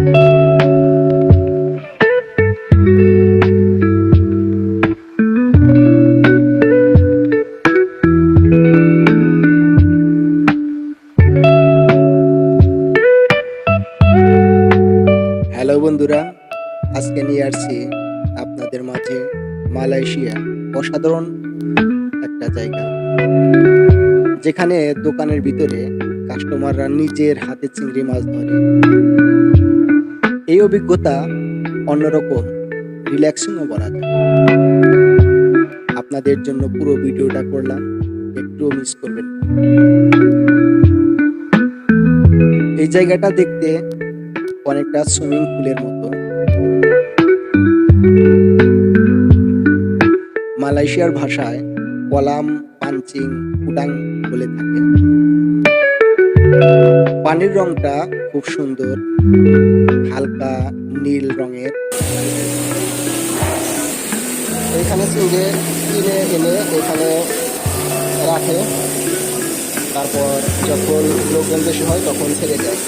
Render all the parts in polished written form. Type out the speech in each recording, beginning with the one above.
Hello বন্ধুরা, আজকে নিয়ে আসছি আপনাদের মাঝে মালয়েশিয়া অসাধারণ একটা জায়গা, যেখানে দোকানের ভিতরে কাস্টমাররা নিজের হাতে চিংড়ি মাছ ধরে। এই অভিজ্ঞতা অন্যরকম, রিল্যাক্সিংও বলা যায়। আপনাদের জন্য পুরো ভিডিওটা করলাম, একটুও মিস করবেন না। এই জায়গাটা দেখতে অনেকটা সুইমিং পুলের মতো। মালয়েশিয়ার ভাষায় কলাম পাঞ্চিং উডাং বলে থাকে। পানির রংটা খুব সুন্দর, হালকা নীল রঙের। এখানে চিংড়ি কিনে এনে এখানে রাখে, তারপর যখন লোকজন বেশি হয় তখন ছেড়ে দেয়।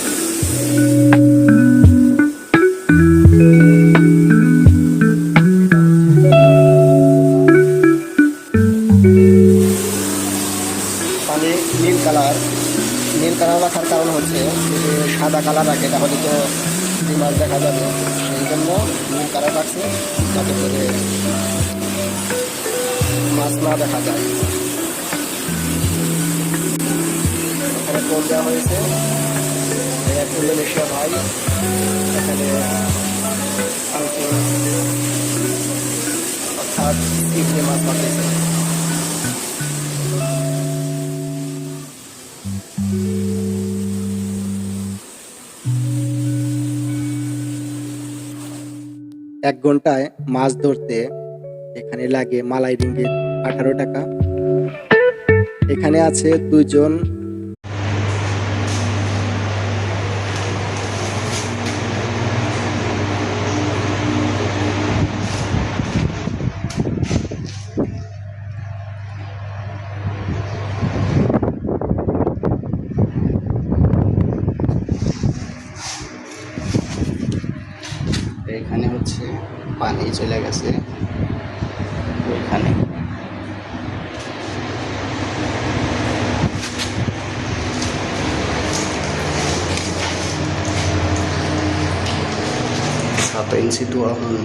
পানি নীল কালার রাখার কারণ হচ্ছে যদি সাদা কালার রাখে তাহলে তো মাছ দেখা যাবে, সেই জন্য নীল কালার রাখছে যাতে করে মাছ না দেখা যায়। এখানে কোল দেওয়া হয়েছে, ইন্দোনেশিয়া ভাই এখানে অর্থাৎ চিংড়ি মাছ পাঠিয়েছে। এক ঘন্টায় মাছ ধরতে এখানে লাগে মালাই রিঙ্গিত 18 টাকা। এখানে আছে দুজন এখানে হচ্ছে পানি চলে গেছে ওইখানে। Satu inci 2 hun.